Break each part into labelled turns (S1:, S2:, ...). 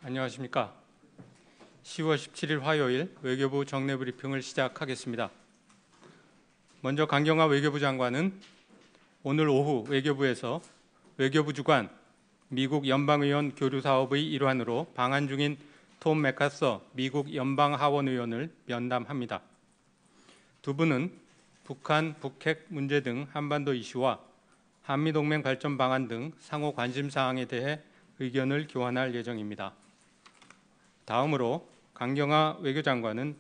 S1: 안녕하십니까. 10월 17일 화요일 외교부 정례 브리핑을 시작하겠습니다. 먼저 강경화 외교부 장관은 오늘 오후 외교부에서 외교부 주관 미국 연방의원 교류 사업의 일환으로 방한 중인 톰 맥카서 미국 연방하원의원을 면담합니다. 두 분은 북한, 북핵 문제 등 한반도 이슈와 한미동맹 발전 방안 등 상호 관심 사항에 대해 의견을 교환할 예정입니다. 다음으로 강경화 외교장관은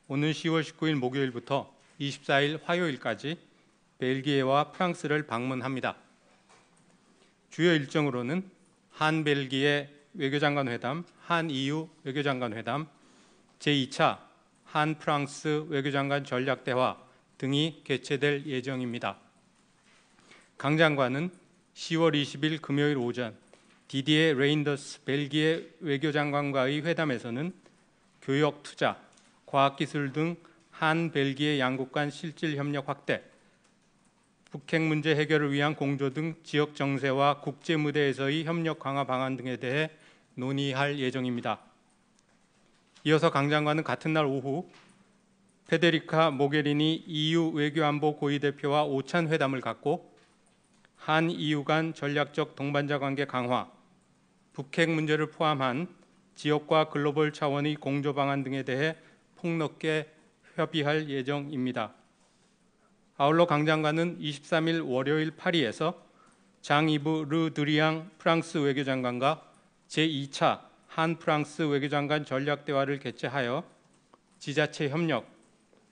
S1: 오는 10월 19일 목요일부터 24일 화요일까지 벨기에와 프랑스를 방문합니다. 주요 일정으로는 한벨기에 외교장관 회담, 한EU 외교장관 회담, 제2차 한프랑스 외교장관 전략대화 등이 개최될 예정입니다. 강 장관은 10월 20일 금요일 오전 디디에 레인더스 벨기에 외교장관과의 회담에서는 교역, 투자, 과학기술 등 한벨기에 양국 간 실질 협력 확대, 북핵 문제 해결을 위한 공조 등 지역 정세와 국제 무대에서의 협력 강화 방안 등에 대해 논의할 예정입니다. 이어서 강 장관은 같은 날 오후 페데리카 모게리니 EU 외교안보 고위대표와 오찬 회담을 갖고 한EU 간 전략적 동반자 관계 강화, 북핵 문제를 포함한 지역과 글로벌 차원의 공조 방안 등에 대해 폭넓게 협의할 예정입니다. 아울러 강 장관은 23일 월요일 파리에서 장-이브 르 드리앙 프랑스 외교장관과 제2차 한프랑스 외교장관 전략대화를 개최하여 지자체 협력,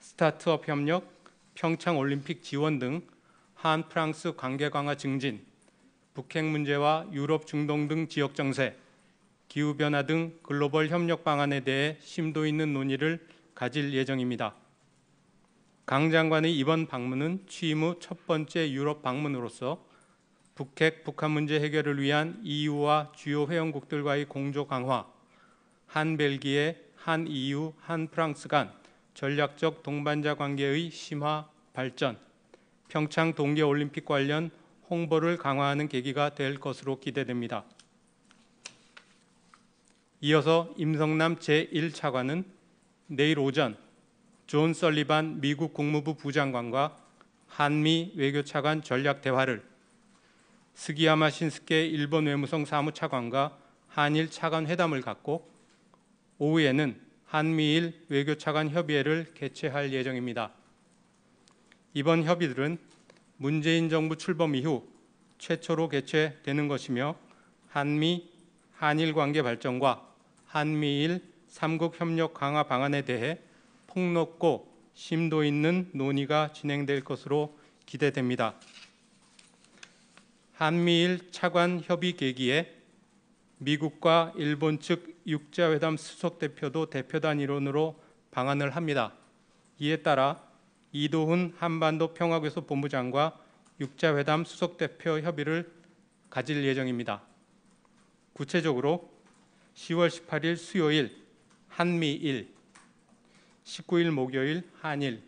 S1: 스타트업 협력, 평창올림픽 지원 등 한프랑스 관계 강화 증진, 북핵 문제와 유럽 중동 등 지역 정세, 기후변화 등 글로벌 협력 방안에 대해 심도 있는 논의를 가질 예정입니다. 강 장관의 이번 방문은 취임 후 첫 번째 유럽 방문으로서 북핵, 북한 문제 해결을 위한 EU와 주요 회원국들과의 공조 강화, 한벨기에, 한EU, 한프랑스 간 전략적 동반자 관계의 심화 발전, 평창 동계올림픽 관련 홍보를 강화하는 계기가 될 것으로 기대됩니다. 이어서 임성남 제1차관은 내일 오전 존 설리반 미국 국무부 부장관과 한미 외교차관 전략대화를, 스기야마 신스케 일본 외무성 사무차관과 한일 차관 회담을 갖고 오후에는 한미일 외교차관 협의회를 개최할 예정입니다. 이번 협의들은 문재인 정부 출범 이후 최초로 개최되는 것이며 한미, 한일 관계 발전과 한미일 3국 협력 강화 방안에 대해 폭넓고 심도 있는 논의가 진행될 것으로 기대됩니다. 한미일 차관 협의 계기에 미국과 일본 측 육자회담 수석대표도 대표단 일원으로 방한을 합니다. 이에 따라 이도훈 한반도 평화교섭 본부장과 육자회담 수석대표 협의를 가질 예정입니다. 구체적으로 10월 18일 수요일 한미일, 19일 목요일 한일,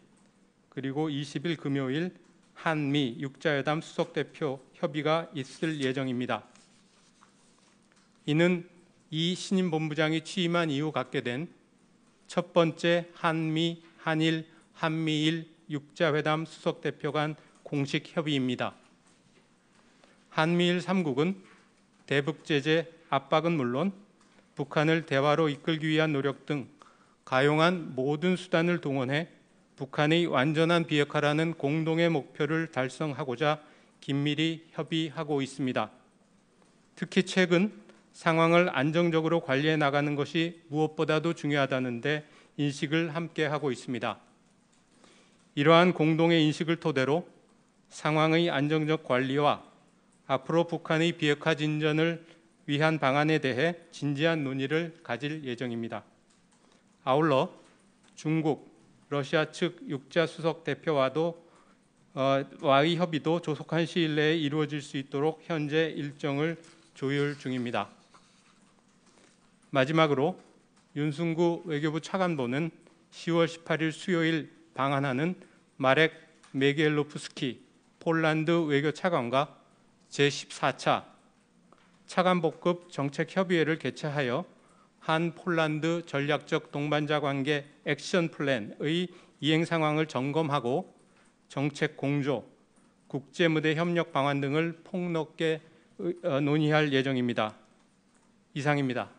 S1: 그리고 20일 금요일 한미 육자회담 수석대표 협의가 있을 예정입니다. 이는 이 신임 본부장이 취임한 이후 갖게 된 첫 번째 한미, 한일, 한미일 육자회담 수석대표 간 공식 협의입니다. 한미일 3국은 대북 제재 압박은 물론 북한을 대화로 이끌기 위한 노력 등 가용한 모든 수단을 동원해 북한의 완전한 비핵화라는 공동의 목표를 달성하고자 긴밀히 협의하고 있습니다. 특히 최근 상황을 안정적으로 관리해 나가는 것이 무엇보다도 중요하다는 데 인식을 함께 하고 있습니다. 이러한 공동의 인식을 토대로 상황의 안정적 관리와 앞으로 북한의 비핵화 진전을 위한 방안에 대해 진지한 논의를 가질 예정입니다. 아울러 중국, 러시아 측 육자 수석 대표와의 협의도 조속한 시일 내에 이루어질 수 있도록 현재 일정을 조율 중입니다. 마지막으로 윤승구 외교부 차관보는 10월 18일 수요일 방한하는 마렉 메기엘로프스키 폴란드 외교차관과 제14차 차관복급 정책협의회를 개최하여 한 폴란드 전략적 동반자 관계 액션 플랜의 이행 상황을 점검하고 정책 공조, 국제무대 협력 방안 등을 폭넓게 논의할 예정입니다. 이상입니다.